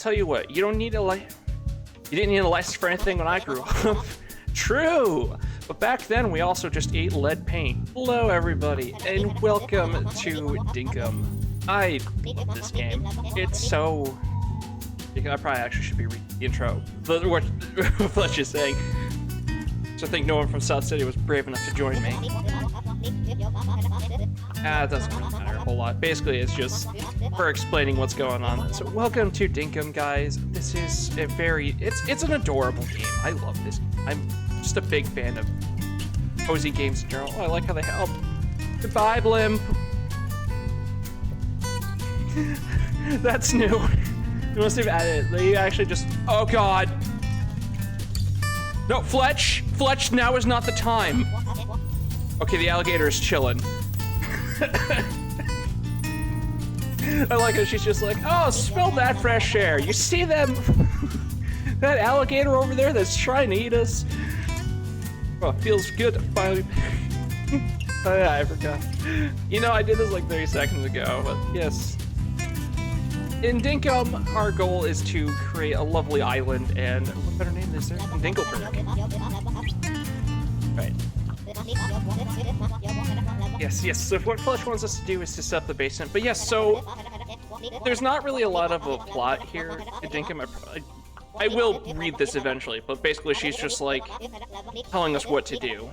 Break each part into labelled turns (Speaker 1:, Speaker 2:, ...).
Speaker 1: tell you what, you don't need a You didn't need a license for anything when I grew up. True! But back then, we also just ate lead paint. Hello, everybody, and welcome to Dinkum. I love this game. It's so... I probably actually should be reading the intro. What Fletch is saying. So I think no one from South City was brave enough to join me. It doesn't really matter a whole lot. Basically, it's just for explaining what's going on. So welcome to Dinkum, guys. This is a very... It's an adorable game. I love this. I'm just a big fan of cozy games in general. Oh, I like how they help. Goodbye, Blimp. That's new. You must have added it. They actually just... Oh, God. No, Fletch! Fletch, now is not the time. Okay, the alligator is chilling. I like how she's just like, oh, smell that fresh air. You see them? That alligator over there that's trying to eat us? Oh, it feels good to finally... Oh yeah, I forgot. You know, I did this like 30 seconds ago, but yes. In Dinkum, our goal is to create a lovely island, and what better name is there than Dinkelburg? Right. Yes, so what Flesh wants us to do is to set up the basement, but yes, so there's not really a lot of a plot here in Dinkum. I will read this eventually, but basically she's just like telling us what to do.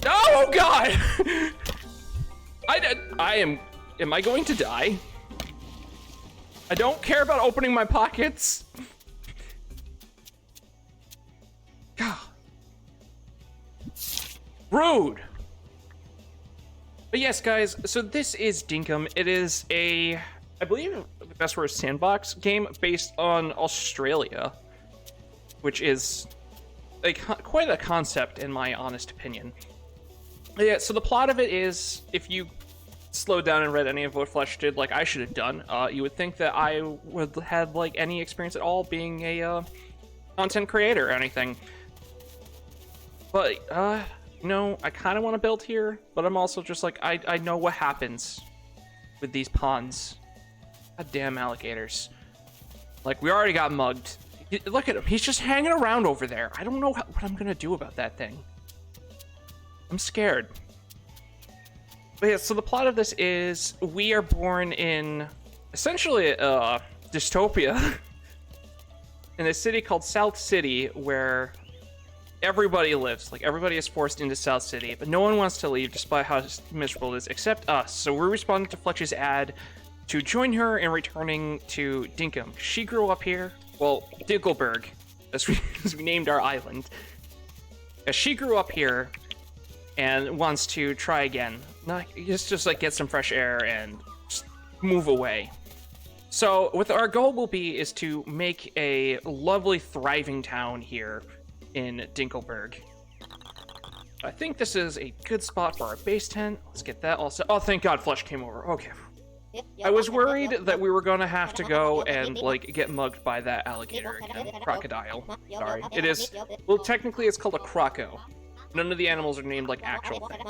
Speaker 1: Oh God! Am I going to die? I don't care about opening my pockets. God. Rude. But yes, guys, so this is Dinkum. It is I believe the best word is sandbox game based on Australia, which is quite a concept in my honest opinion. Yeah, so the plot of it is, if you slowed down and read any of what Fletch did, like I should have done, you would think that I would have like any experience at all being a content creator or anything. But no, I kind of want to build here, but I'm also just like, I know what happens with these ponds. Goddamn alligators. Like, we already got mugged. Look at him, he's just hanging around over there. I don't know what I'm gonna do about that thing. I'm scared. But yeah, so the plot of this is we are born in essentially a dystopia in a city called South City where everybody lives. Like, everybody is forced into South City, but no one wants to leave despite how miserable it is, except us. So we're responding to Fletch's ad to join her in returning to Dinkum. She grew up here. Well, Dinkelburg, as we named our island. She grew up here and wants to try again. Just like get some fresh air and just move away. So what our goal will be is to make a lovely, thriving town here in Dinkelburg. I think this is a good spot for our base tent. Let's get that all set. Oh, thank God Flesh came over. Okay. I was worried that we were gonna have to go and like get mugged by that alligator again. Crocodile. Sorry. It is, well, technically it's called a croco. None of the animals are named like actual things.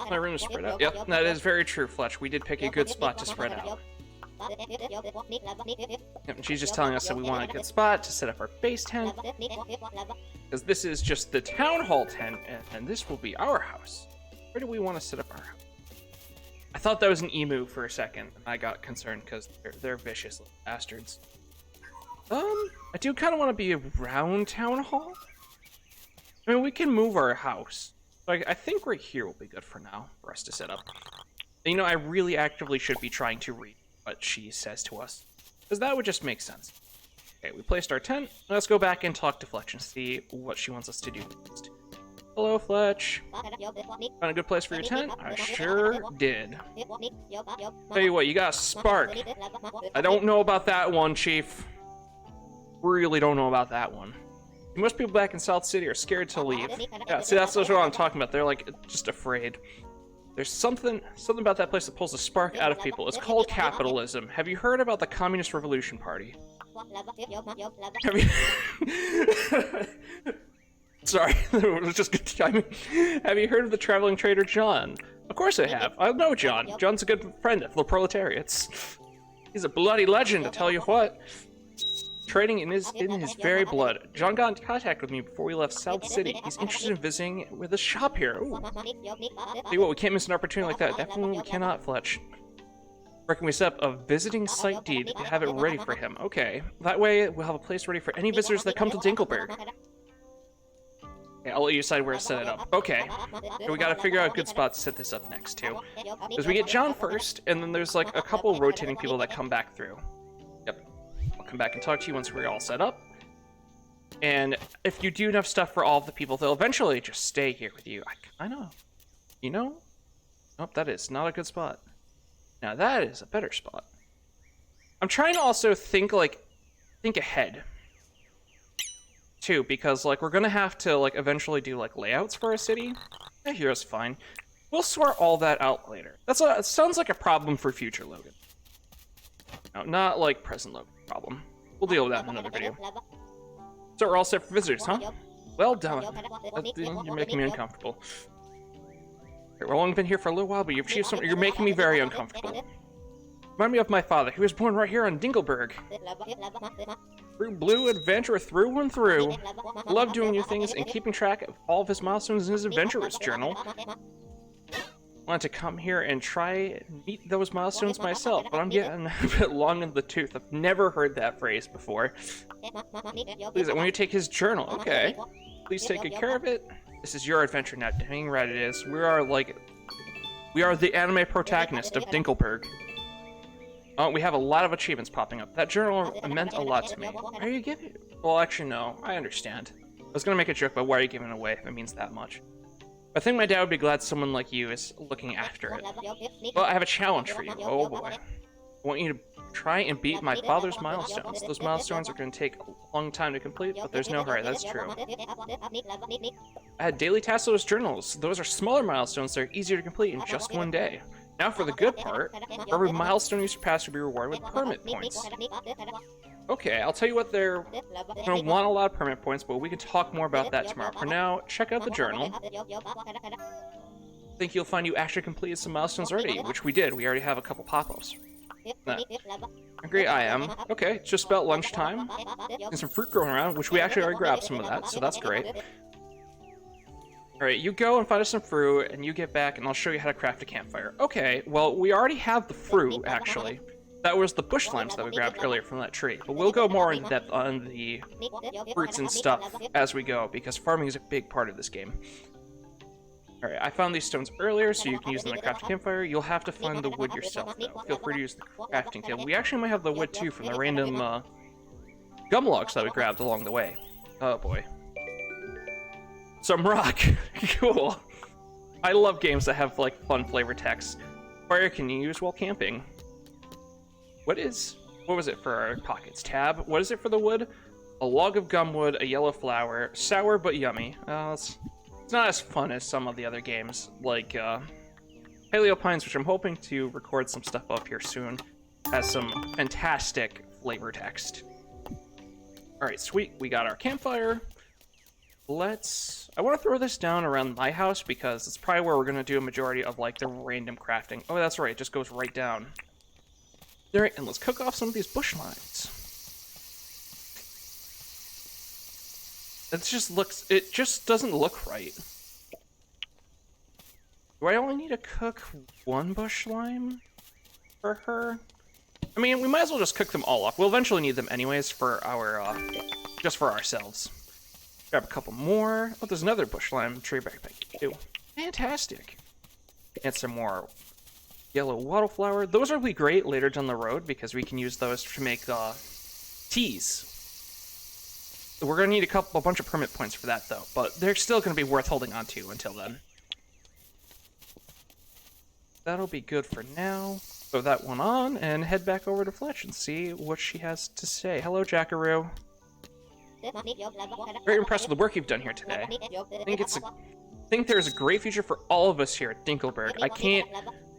Speaker 1: My room is spread out. Yep, that is very true, Fletch. We did pick a good spot to spread out. Yep, and she's just telling us that we want a good spot to set up our base tent. Because this is just the town hall tent, and this will be our house. Where do we want to set up our house? I thought that was an emu for a second. I got concerned because they're vicious little bastards. I do kind of want to be around town hall. I mean, we can move our house. Like, I think right here will be good for now for us to set up. You know, I really actively should be trying to read what she says to us, because that would just make sense. Okay, we placed our tent. Let's go back and talk to Fletch and see what she wants us to do next. Hello, Fletch. Found a good place for your tent? I sure did. Tell you what, you got a spark. I don't know about that one, Chief. Really don't know about that one. Most people back in South City are scared to leave. Yeah, see, that's what I'm talking about. They're like just afraid. There's something about that place that pulls the spark out of people. It's called capitalism. Have you heard about the Communist Revolution Party? Have you... Sorry, it was just good timing. Have you heard of the traveling trader John? Of course I have. I know John. John's a good friend of the proletariats. He's a bloody legend, to tell you what. Trading in his very blood. John got in contact with me before we left South City. He's interested in visiting with a shop here. Ooh. See what, we can't miss an opportunity like that. Definitely we cannot, Fletch. Reckon we set up a visiting site deed to have it ready for him. Okay. That way, we'll have a place ready for any visitors that come to Dinkelburg. Okay, I'll let you decide where to set it up. Okay. So we gotta figure out a good spot to set this up next, too. Because we get John first, and then there's like a couple rotating people that come back through. Yep. I'll come back and talk to you once we're all set up. And if you do enough stuff for all of the people, they'll eventually just stay here with you. I know. You know? Nope, that is not a good spot. Now that is a better spot. I'm trying to also think ahead. Too, because like we're gonna have to like eventually do like layouts for a city. Yeah, here's fine. We'll sort all that out later. It sounds like a problem for future Logan. No, not like present Logan problem. We'll deal with that in another video. So we're all set for visitors, huh? Well done. You're making me uncomfortable. We've only been here for a little while, but you've achieved something. You're making me very uncomfortable. Remind me of my father. He was born right here on Dinkelburg. True blue adventurer through and through. Loved doing new things and keeping track of all of his milestones in his adventurer's journal. Wanted to come here and try and meet those milestones myself, but I'm getting a bit long in the tooth. I've never heard that phrase before. Please, I want you to take his journal. Okay. Please take good care of it. This is your adventure now. Dang right it is. We are the anime protagonist of Dinkelburg. Oh, we have a lot of achievements popping up. That journal meant a lot to me. Why are you giving it? Well, actually, no. I understand. I was gonna make a joke about why are you giving it away if it means that much. I think my dad would be glad someone like you is looking after it. Well, I have a challenge for you. Oh boy. I want you to try and beat my father's milestones. Those milestones are going to take a long time to complete, but there's no hurry, that's true. I had daily tasks with journals. Those are smaller milestones that are easier to complete in just one day. Now for the good part, for every milestone you surpass will be rewarded with permit points. Okay, I'll tell you what, they're going to want a lot of permit points, but we can talk more about that tomorrow. For now, check out the journal. I think you'll find you actually completed some milestones already, which we did. We already have a couple pop-ups. Agree, I am. Okay, it's just about lunchtime. There's some fruit growing around, which we actually already grabbed some of that, so that's great. Alright, you go and find us some fruit, and you get back, and I'll show you how to craft a campfire. Okay, well, we already have the fruit, actually. That was the bush limes that we grabbed earlier from that tree. But we'll go more in depth on the fruits and stuff as we go, because farming is a big part of this game. Alright, I found these stones earlier, so you can use them to craft a campfire. You'll have to find the wood yourself, though. Feel free to use the crafting table. We actually might have the wood, too, from the random gum logs that we grabbed along the way. Oh, boy. Some rock. Cool. I love games that have, like, fun flavor text. Fire can you use while camping? What was it for our pockets? Tab. What is it for the wood? A log of gum wood, a yellow flower. Sour but yummy. It's not as fun as some of the other games, like Paleo Pines, which I'm hoping to record some stuff up here soon, has some fantastic flavor text. Alright, sweet. We got our campfire. I want to throw this down around my house because it's probably where we're going to do a majority of, like, the random crafting. Oh, that's right. It just goes right down. Alright, and let's cook off some of these bush lines. It just doesn't look right. Do I only need to cook one bush lime for her? I mean, we might as well just cook them all off. We'll eventually need them anyways for our, just for ourselves. Grab a couple more. Oh, there's another bush lime tree backpack. Ew. Fantastic. And some more yellow wattleflower. Those will be great later down the road because we can use those to make, teas. We're going to need a bunch of permit points for that, though, but they're still going to be worth holding on to until then. That'll be good for now. Throw that one on and head back over to Fletch and see what she has to say. Hello, Jackaroo. Very impressed with the work you've done here today. I think there's a great future for all of us here at Dinkelburg.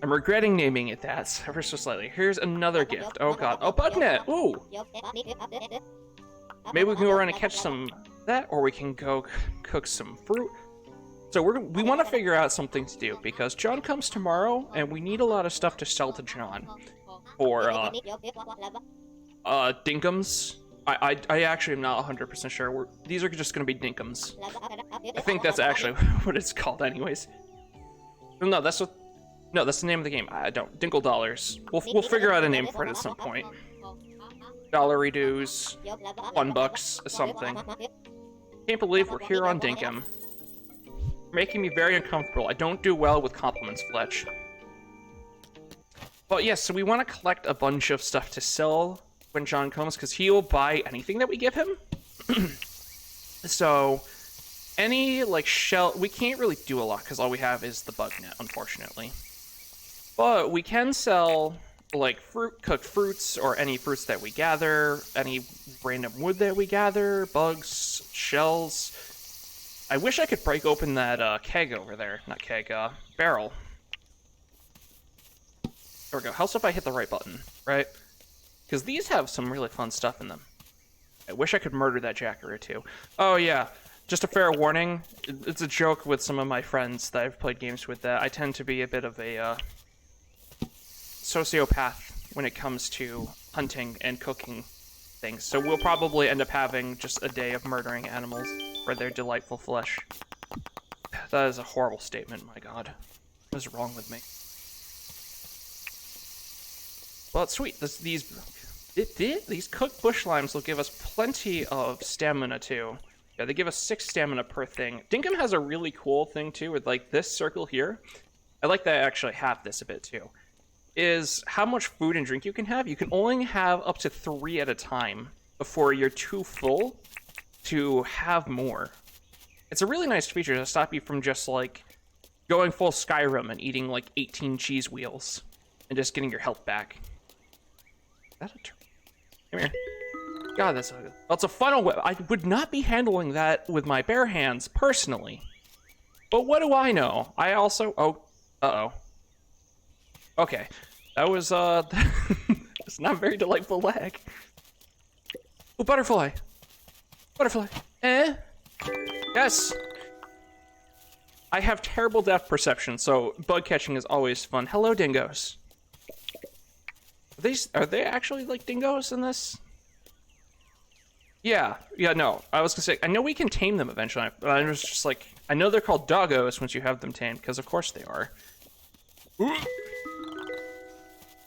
Speaker 1: I'm regretting naming it that ever so slightly. Here's another gift. Oh god. Oh, bug net! Ooh! Maybe we can go around and catch some of that, or we can go cook some fruit. So we want to figure out something to do, because John comes tomorrow, and we need a lot of stuff to sell to John for Dinkums. I actually am not 100% sure. These are just going to be Dinkums. I think that's actually what it's called, anyways. No, that's the name of the game. I don't. Dinkle dollars. We'll figure out a name for it at some point. Dollary dues, $1, something. Can't believe we're here on Dinkum. Making me very uncomfortable. I don't do well with compliments, Fletch. But yes, so we want to collect a bunch of stuff to sell when John comes, because he will buy anything that we give him. So any like shell, we can't really do a lot because all we have is the bug net, unfortunately. But we can sell like cooked fruits, or any fruits that we gather, any random wood that we gather, bugs, shells. I wish I could break open that keg over there. Not keg, barrel. There we go. Helps if I hit the right button, right? Because these have some really fun stuff in them. I wish I could murder that jacker too. Oh yeah, just a fair warning. It's a joke with some of my friends that I've played games with that I tend to be a bit of a sociopath when it comes to hunting and cooking things. So we'll probably end up having just a day of murdering animals for their delightful flesh. That is a horrible statement, my god. What is wrong with me? Well, it's sweet. These cooked bush limes will give us plenty of stamina, too. Yeah, they give us 6 stamina per thing. Dinkum has a really cool thing, too, with, like, this circle here. I like that I actually have this a bit, too. Is how much food and drink you can have. You can only have up to 3 at a time before you're too full to have more. It's a really nice feature to stop you from just, like, going full Skyrim and eating, like, 18 cheese wheels and just getting your health back. Is that a turn? Come here. God, that's a funnel whip. I would not be handling that with my bare hands, personally. But what do I know? I also... Oh, uh-oh. Okay. That was, it's not a very delightful lag. Oh, butterfly. Butterfly. Eh? Yes. I have terrible depth perception, so bug catching is always fun. Hello, dingoes. Are they actually like dingoes in this? Yeah, no. I was gonna say, I know we can tame them eventually, but I was just like, I know they're called doggos once you have them tamed, because of course they are.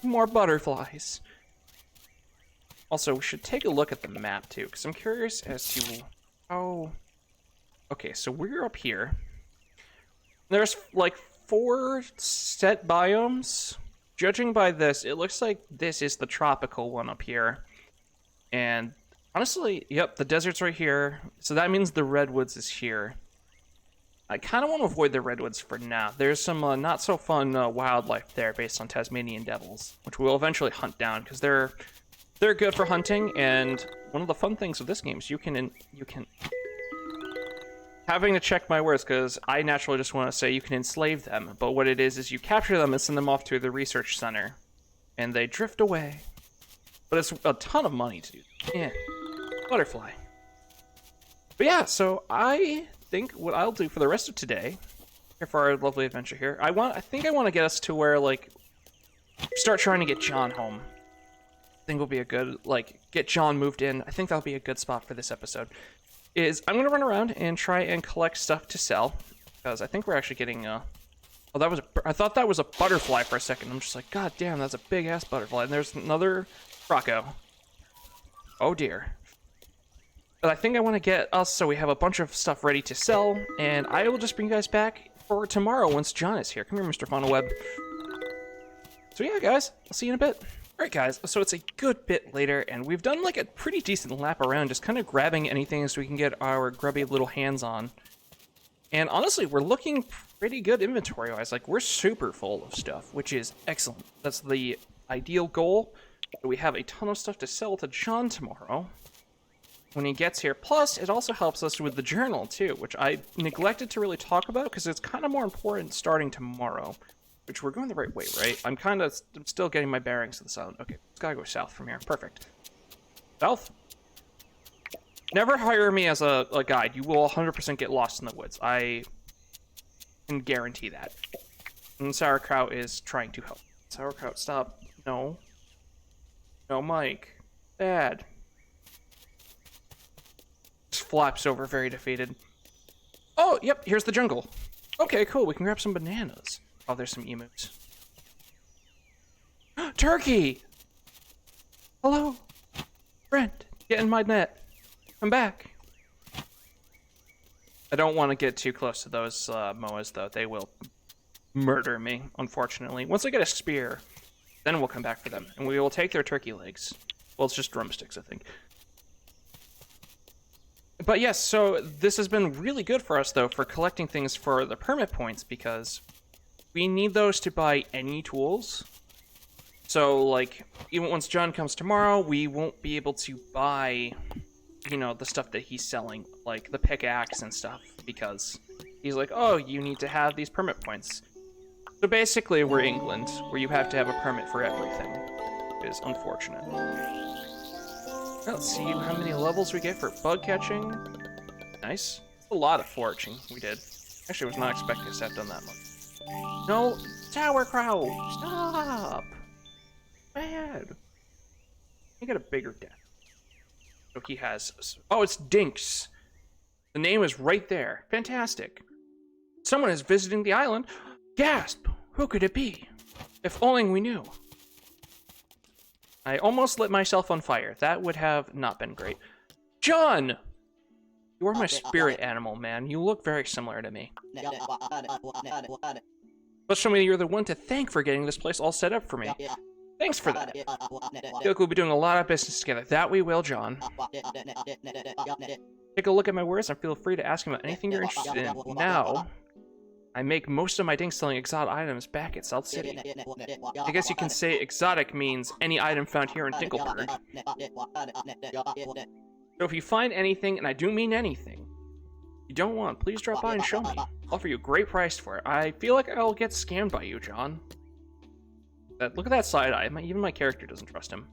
Speaker 1: More butterflies. Also, we should take a look at the map too, because I'm curious as to how... Okay, so we're up here. There's like 4 set biomes. Judging by this, it looks like this is the tropical one up here. And honestly, yep, the desert's right here. So that means the redwoods is here. I kind of want to avoid the redwoods for now. There's some not so fun wildlife there based on Tasmanian devils, which we'll eventually hunt down because they're good for hunting. And one of the fun things with this game is you can having to check my words because I naturally just want to say you can enslave them, but what it is you capture them and send them off to the research center, and they drift away. But it's a ton of money to do. Yeah, butterfly. But yeah, so I think what I'll do for the rest of today, here for our lovely adventure here, I think I want to get us to where like start trying to get John home. I think will be a good get John moved in. I think that'll be a good spot for this episode. I'm gonna run around and try and collect stuff to sell because I think we're actually getting oh, I thought that was a butterfly for a second. I'm just like, god damn, that's a big ass butterfly. And there's another Rocco. Oh dear. But I think I want to get us so we have a bunch of stuff ready to sell, and I will just bring you guys back for tomorrow once John is here. Come here, Mr. Funnelweb. So yeah, guys, I'll see you in a bit. Alright guys, so it's a good bit later, and we've done like a pretty decent lap around, just kind of grabbing anything so we can get our grubby little hands on. And honestly, we're looking pretty good inventory-wise. Like, we're super full of stuff, which is excellent. That's the ideal goal. We have a ton of stuff to sell to John tomorrow when he gets here. Plus, it also helps us with the journal, too, which I neglected to really talk about because it's kind of more important starting tomorrow. Which we're going the right way, right? I'm still getting my bearings to the south. Okay, it's gotta go south from here. Perfect. South? Never hire me as a guide. You will 100% get lost in the woods. I can guarantee that. And Sauerkraut is trying to help. Sauerkraut, stop. No. No, Mike. Bad. Just flops over, very defeated. Oh, yep, here's the jungle. Okay, cool, we can grab some bananas. Oh, there's some emus. Turkey! Hello? Brent, get in my net. I'm back. I don't want to get too close to those moas, though. They will murder me, unfortunately. Once I get a spear, then we'll come back for them. And we will take their turkey legs. Well, it's just drumsticks, I think. But yes, so this has been really good for us, though, for collecting things for the permit points, because we need those to buy any tools. So, like, even once John comes tomorrow, we won't be able to buy, you know, the stuff that he's selling, like the pickaxe and stuff, because he's like, oh, you need to have these permit points. So basically, we're England, where you have to have a permit for everything. It is unfortunate. Let's see how many levels we get for bug catching. Nice. That's a lot of foraging we did. Actually, I was not expecting us to have done that much. No, sauerkraut! Stop! Bad. You got a bigger death. So he has... Oh, it's Dinks. The name is right there. Fantastic. Someone is visiting the island. Gasp! Who could it be? If only we knew. I almost lit myself on fire. That would have not been great. John! You are my spirit animal, man. You look very similar to me. But show me you're the one to thank for getting this place all set up for me. Thanks for that. I feel like we'll be doing a lot of business together. That we will, John. Take a look at my words and feel free to ask him about anything you're interested in. Now, I make most of my dinks selling exotic items back at South City. I guess you can say exotic means any item found here in Dinkelburg. So if you find anything, and I do mean anything, you don't want, please drop by and show me. I'll offer you a great price for it. I feel like I'll get scammed by you, John. Look at that side eye. Even my character doesn't trust him.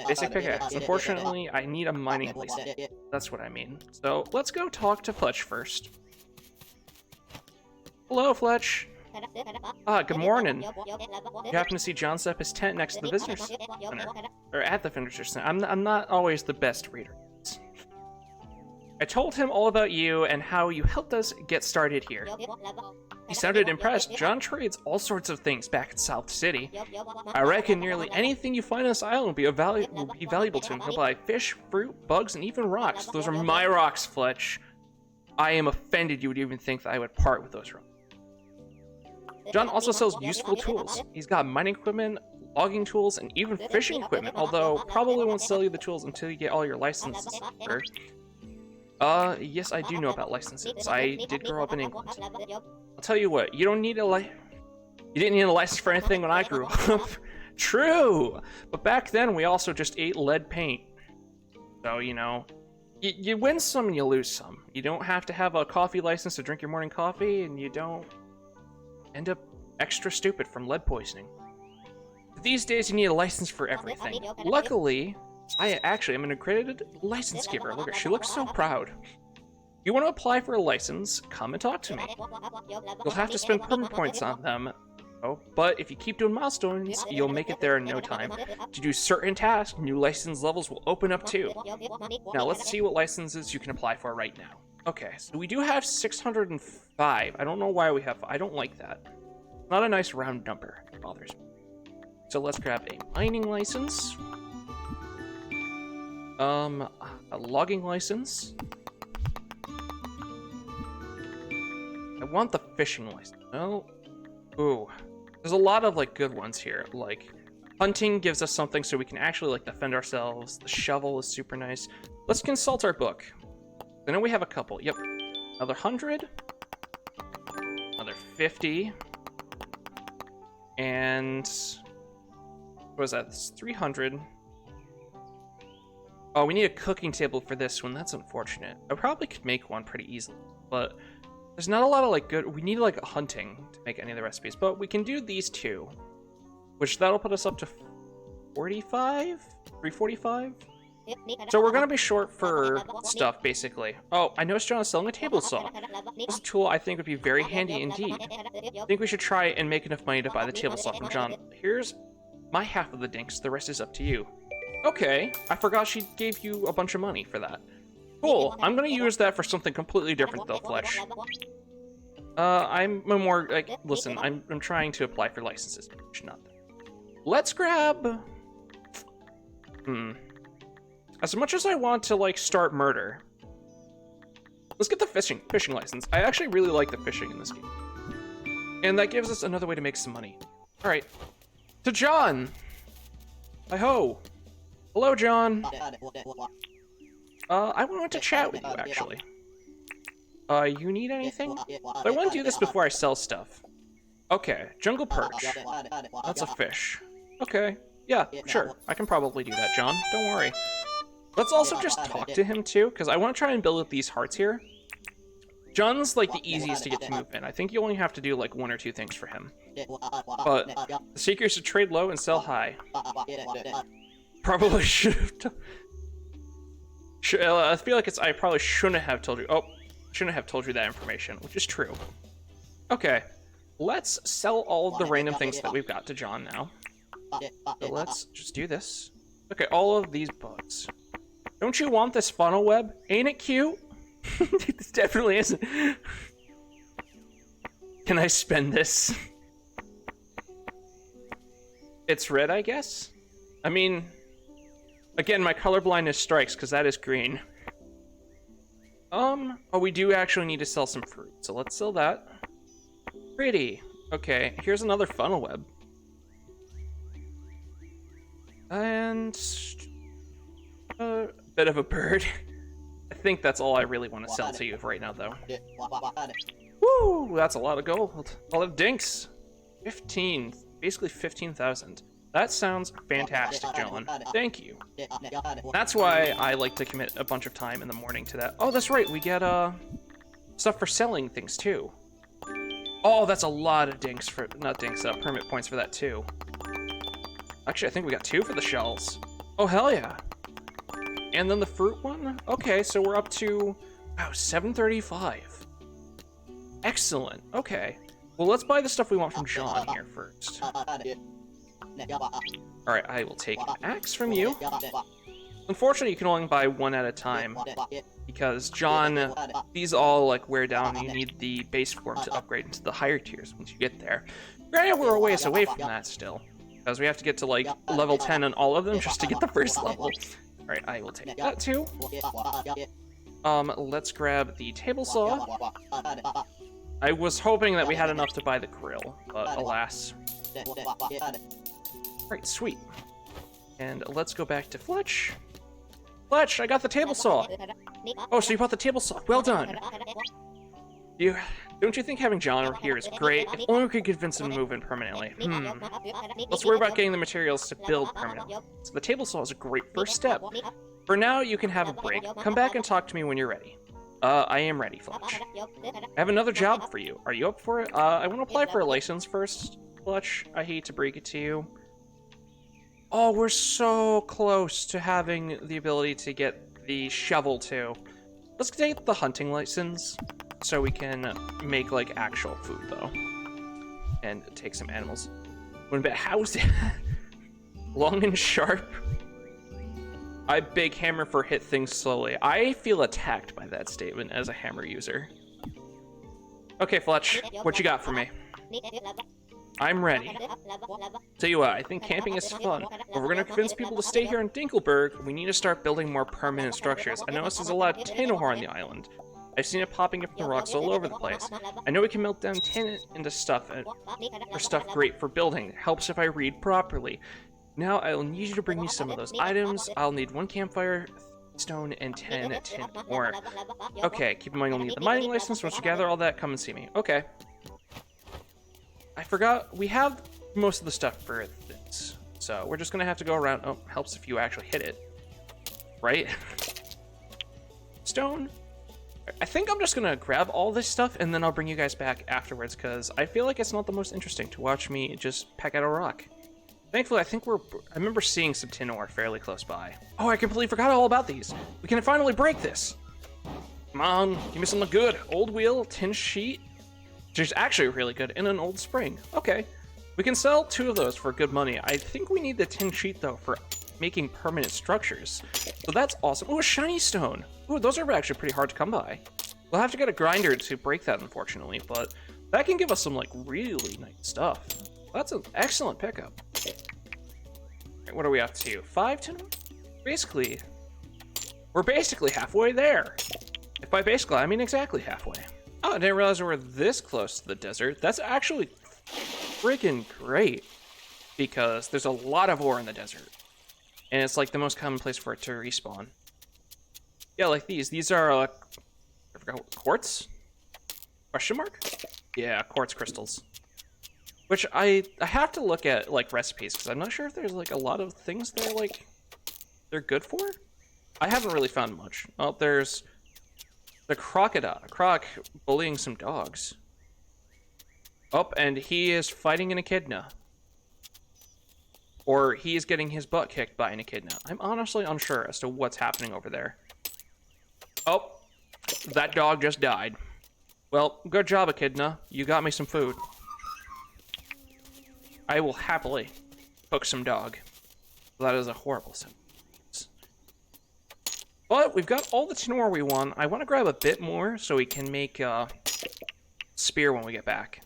Speaker 1: Basic pickaxe. Unfortunately, I need a mining license. That's what I mean. So let's go talk to Fletch first. Hello, Fletch. Good morning. You happen to see John set up his tent next to the visitor center, or at the visitor center. I'm not always the best reader. I told him all about you and how you helped us get started here. He sounded impressed. John trades all sorts of things back in South City. I reckon nearly anything you find on this island will be valuable to him. He'll buy fish, fruit, bugs, and even rocks. Those are my rocks, Fletch. I am offended you would even think that I would part with those rocks. John also sells useful tools. He's got mining equipment, logging tools, and even fishing equipment, although probably won't sell you the tools until you get all your licenses first. Yes, I do know about licenses. I did grow up in England. I'll tell you what, you don't need you didn't need a license for anything when I grew up. True! But back then, we also just ate lead paint. So, you know, you win some and you lose some. You don't have to have a coffee license to drink your morning coffee, and you don't end up extra stupid from lead poisoning. These days, you need a license for everything. Luckily, I actually am an accredited license giver. Look, she looks so proud. If you want to apply for a license, come and talk to me. You'll have to spend permit points on them. Oh, but if you keep doing milestones, you'll make it there in no time. To do certain tasks, new license levels will open up too. Now let's see what licenses you can apply for right now. Okay, so we do have 605. I don't know why we have, I don't like that. Not a nice round number. It bothers me. So let's grab a mining license. A logging license. I want the fishing license. No. Ooh. There's a lot of, like, good ones here. Like, hunting gives us something so we can actually, like, defend ourselves. The shovel is super nice. Let's consult our book. I know we have a couple. Yep. Another 100. Another 50. And... what was that? It's 300. Oh, we need a cooking table for this one. That's unfortunate. I probably could make one pretty easily, but there's not a lot of, like, good... we need, like, hunting to make any of the recipes, but we can do these two, which that'll put us up to 45? 345? So we're gonna be short for stuff, basically. Oh, I noticed John is selling a table saw. This is a tool I think would be very handy indeed. I think we should try and make enough money to buy the table saw from John. Here's my half of the dinks, the rest is up to you. Okay, I forgot she gave you a bunch of money for that. Cool, I'm gonna use that for something completely different though, Fletch. I'm more, like, listen, I'm trying to apply for licenses. Not that. Let's grab... As much as I want to, like, start murder, let's get the fishing license. I actually really like the fishing in this game. And that gives us another way to make some money. Alright. To John! Hi-ho! Hello, John! I wanted to chat with you, actually. You need anything? But I want to do this before I sell stuff. Okay, jungle perch. That's a fish. Okay, yeah, sure. I can probably do that, John. Don't worry. Let's also just talk to him, too, because I want to try and build up these hearts here. John's, like, the easiest to get to move in. I think you only have to do, like, 1 or 2 things for him. But the secret is to trade low and sell high. Probably should have done... I feel like I probably shouldn't have told you... Oh, shouldn't have told you that information, which is true. Okay, let's sell all of the random things that we've got to John now. So let's just do this. Okay, all of these bugs. Don't you want this funnel web? Ain't it cute? This definitely isn't. Can I spend this? It's red, I guess? I mean, again, my colorblindness strikes, because that is green. Oh, we do actually need to sell some fruit, so let's sell that. Pretty. Okay, here's another funnel web. And... a bit of a bird. I think that's all I really want to sell to you right now, though. Woo! That's a lot of gold. A lot of dinks. 15. Basically 15,000. That sounds fantastic, John. Thank you. That's why I like to commit a bunch of time in the morning to that. Oh, that's right. We get stuff for selling things, too. Oh, that's a lot of dinks for... Not dinks, permit points for that, too. Actually, I think we got 2 for the shells. Oh, hell yeah. And then the fruit one? Okay, so we're up to... Wow, 735. Excellent. Okay. Well, let's buy the stuff we want from John here first. Alright, I will take an axe from you. Unfortunately, you can only buy 1 at a time. Because John, these all, like, wear down and you need the base form to upgrade into the higher tiers once you get there. Granted, we're a ways away from that still. Because we have to get to, like, level 10 on all of them just to get the first level. Alright, I will take that too. Let's grab the table saw. I was hoping that we had enough to buy the grill, but alas. Alright, sweet. And let's go back to Fletch. Fletch, I got the table saw! Oh, so you bought the table saw. Well done! Don't you think having John over here is great? If only we could convince him to move in permanently. Let's worry about getting the materials to build permanently. So the table saw is a great first step. For now, you can have a break. Come back and talk to me when you're ready. I am ready, Fletch. I have another job for you. Are you up for it? I want to apply for a license first, Fletch. I hate to break it to you. Oh, we're so close to having the ability to get the shovel, too. Let's take the hunting license, so we can make, like, actual food, though. And take some animals. One bit, how's it? Long and sharp. I big hammer for hit things slowly. I feel attacked by that statement as a hammer user. Okay, Fletch, what you got for me? I'm ready. Tell you what, I think camping is fun. If we're gonna convince people to stay here in Dinkelburg, we need to start building more permanent structures. I noticed there's a lot of tin ore on the island. I've seen it popping up from the rocks all over the place. I know we can melt down tin into stuff, for stuff great for building. It helps if I read properly. Now I'll need you to bring me some of those items. I'll need 1 campfire, stone, and 10 tin ore. Okay, keep in mind you'll need the mining license. Once you gather all that, come and see me. Okay. I forgot, we have most of the stuff for this, so we're just gonna have to go around. Oh, helps if you actually hit it, right? Stone. I think I'm just gonna grab all this stuff and then I'll bring you guys back afterwards, because I feel like it's not the most interesting to watch me just peck at a rock. Thankfully, I remember seeing some tin ore fairly close by. Oh, I completely forgot all about these. We can finally break this. Come on, give me something good. Old wheel, tin sheet, which is actually really good, and an old spring. Okay, we can sell 2 of those for good money. I think we need the tin sheet, though, for making permanent structures. So that's awesome. Oh, a shiny stone. Oh, those are actually pretty hard to come by. We'll have to get a grinder to break that, unfortunately, but that can give us some, like, really nice stuff. That's an excellent pickup. Right, what are we up to? 5 tin? Basically, we're basically halfway there. If by basically, I mean exactly halfway. Oh, I didn't realize we were this close to the desert. That's actually freaking great, because there's a lot of ore in the desert. And it's like the most common place for it to respawn. Yeah, like these. These are, I forgot, quartz? Question mark? Yeah, quartz crystals. Which I have to look at, like, recipes, because I'm not sure if there's, like, a lot of things they're, like, they're good for. I haven't really found much. Oh, there's the crocodile. Croc bullying some dogs. Oh, and he is fighting an echidna. Or he is getting his butt kicked by an echidna. I'm honestly unsure as to what's happening over there. Oh, that dog just died. Well, good job, echidna. You got me some food. I will happily cook some dog. That is a horrible sentence. But we've got all the tin ore we want. I want to grab a bit more so we can make a spear when we get back.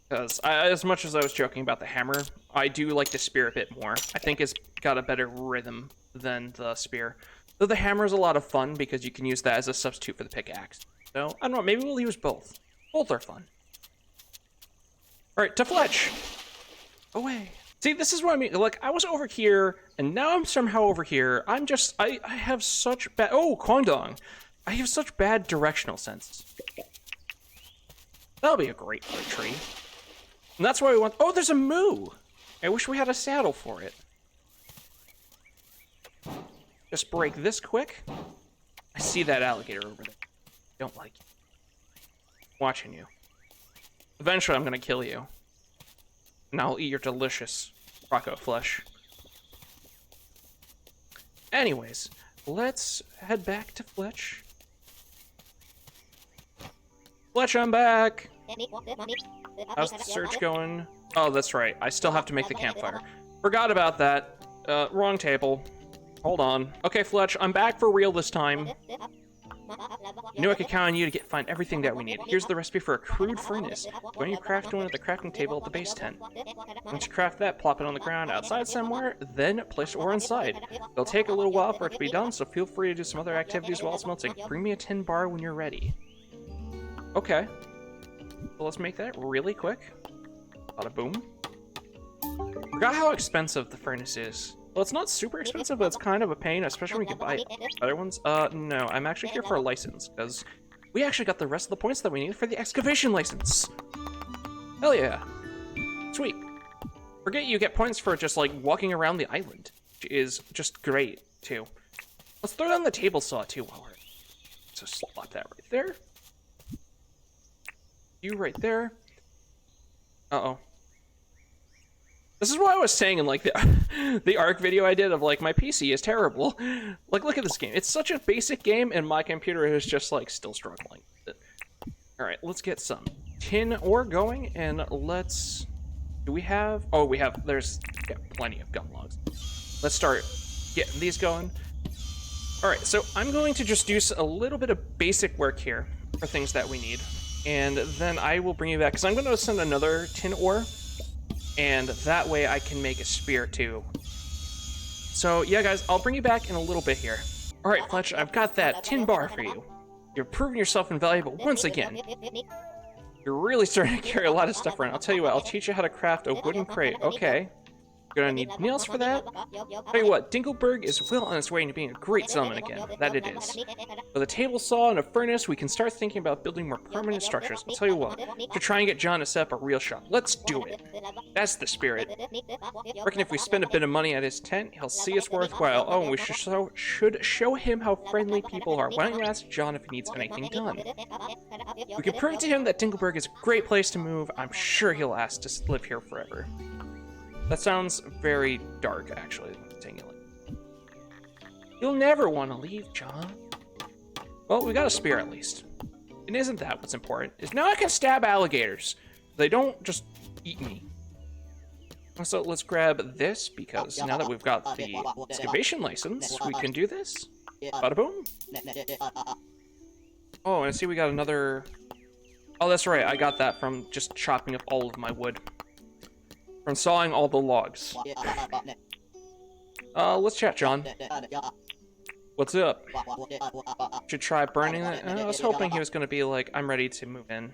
Speaker 1: Because as much as I was joking about the hammer, I do like the spear a bit more. I think it's got a better rhythm than the spear. Though the hammer is a lot of fun because you can use that as a substitute for the pickaxe. So, I don't know, maybe we'll use both. Both are fun. Alright, to Fletch! Away. See, this is what I mean. Like, I was over here, and now I'm somehow over here. I have such bad... Oh, Kwangdong! I have such bad directional sense. That'll be a great tree. And that's why we want... Oh, there's a moo! I wish we had a saddle for it. Just break this quick. I see that alligator over there. Don't like it. Watching you. Eventually, I'm gonna kill you. And I'll eat your delicious croco flesh. Anyways, let's head back to Fletch. Fletch, I'm back! How's the search going? Oh, that's right. I still have to make the campfire. Forgot about that. Wrong table. Hold on. Okay, Fletch, I'm back for real this time. I knew I could count on you to find everything that we need. Here's the recipe for a crude furnace. When you craft one at the crafting table at the base tent. Once you craft that, plop it on the ground outside somewhere, then place ore inside. It'll take a little while for it to be done, so feel free to do some other activities while it's melting. Bring me a tin bar when you're ready. Okay. So let's make that really quick. Bada boom. Forgot how expensive the furnace is. Well, it's not super expensive, but it's kind of a pain, especially when you can buy other ones. No, I'm actually here for a license, because we actually got the rest of the points that we need for the excavation license. Hell yeah. Sweet. Forget you get points for just, like, walking around the island, which is just great, too. Let's throw down the table saw, too, while we're... So slot that right there. You right there. Uh-oh. This is what I was saying in, like, the ARC video I did of, like, my PC is terrible. Like, look at this game. It's such a basic game, and my computer is just, like, still struggling with it. Alright, let's get some tin ore going, and let's... Do we have... Oh, we have... There's plenty of gum logs. Let's start getting these going. Alright, so I'm going to just do a little bit of basic work here for things that we need. And then I will bring you back, because I'm going to send another tin ore. And that way I can make a spear too. So yeah, guys, I'll bring you back in a little bit here. All right, Fletch, I've got that tin bar for you. You're proving yourself invaluable once again. You're really starting to carry a lot of stuff around. I'll tell you what, I'll teach you how to craft a wooden crate. Okay. You're gonna need nails for that. Tell you what, Dinkelburg is well on its way into being a great settlement again. That it is. With a table saw and a furnace, we can start thinking about building more permanent structures. I'll tell you what, to try and get John to set up a real shop. Let's do it. That's the spirit. I reckon if we spend a bit of money at his tent, he'll see us worthwhile. Oh, and we should show him how friendly people are. Why don't you ask John if he needs anything done? We can prove to him that Dinkelburg is a great place to move. I'm sure he'll ask to live here forever. That sounds very dark, actually. Saying it like... You'll never want to leave, John. Well, we got a spear at least. And isn't that what's important? Is now I can stab alligators. They don't just eat me. So let's grab this, because now that we've got the excavation license, we can do this. Bada boom. Oh, and I see we got another... Oh, that's right. I got that from just chopping up all of my wood. From sawing all the logs. Let's chat, John. What's up? Should try burning it? I was hoping he was going to be like, I'm ready to move in.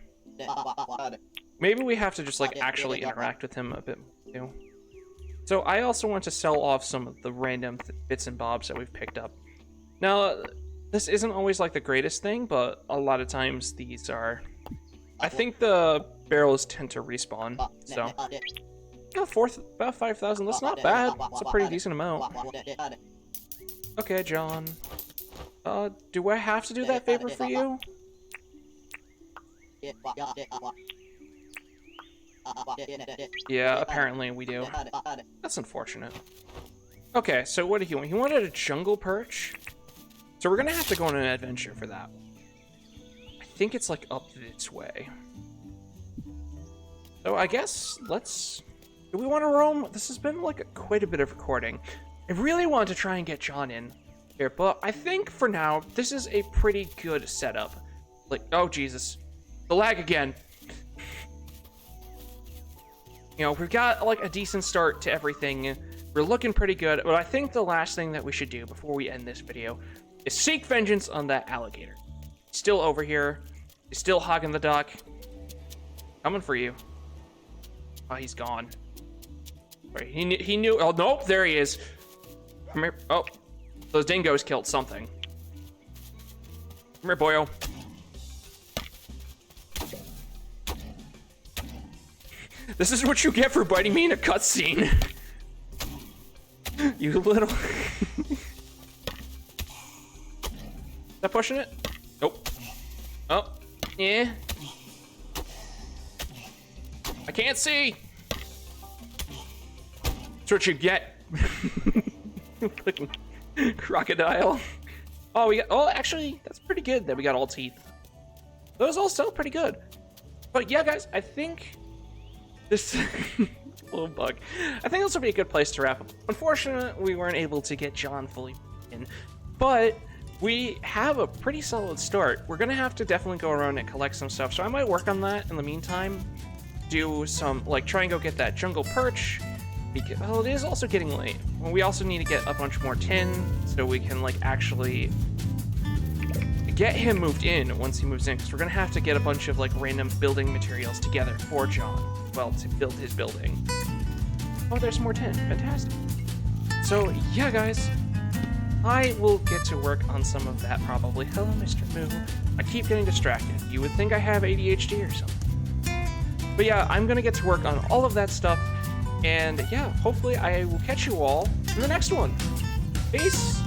Speaker 1: Maybe we have to just, like, actually interact with him a bit more, too. So I also want to sell off some of the random bits and bobs that we've picked up. Now, this isn't always, like, the greatest thing, but a lot of times these are... I think the barrels tend to respawn, so... Yeah, about 5,000, that's not bad. It's a pretty decent amount. Okay, John. Do I have to do that favor for you? Yeah, apparently we do. That's unfortunate. Okay, so what did he want? He wanted a jungle perch? So we're gonna have to go on an adventure for that. I think it's like up this way. So I guess let's... Do we want to roam? This has been like quite a bit of recording. I really want to try and get John in here, but I think for now, this is a pretty good setup. Like, oh Jesus, the lag again. You know, we've got like a decent start to everything. We're looking pretty good, but I think the last thing that we should do before we end this video is seek vengeance on that alligator. He's still over here. He's still hogging the dock. Coming for you. Oh, he's gone. Right, he knew. Oh, nope, there he is. Come here. Oh, those dingoes killed something. Come here, boyo. This is what you get for biting me in a cutscene. You little... Is that pushing it? Nope. Oh, yeah. I can't see. That's what you get. Fucking crocodile. Oh, we got... Oh, actually, that's pretty good that we got all teeth. Those all still pretty good. But yeah, guys, I think... This little bug. I think this will be a good place to wrap up. Unfortunately, we weren't able to get John fully in, but we have a pretty solid start. We're gonna have to definitely go around and collect some stuff, so I might work on that in the meantime. Do some, like, try and go get that jungle perch. Because, well, it is also getting late. Well, we also need to get a bunch more tin so we can, like, actually get him moved in once he moves in, because we're gonna have to get a bunch of, like, random building materials together for John. Well, to build his building. Oh, there's more tin. Fantastic. So, yeah, guys. I will get to work on some of that, probably. Hello, Mr. Moo. I keep getting distracted. You would think I have ADHD or something. But yeah, I'm gonna get to work on all of that stuff. And yeah, hopefully I will catch you all in the next one. Peace!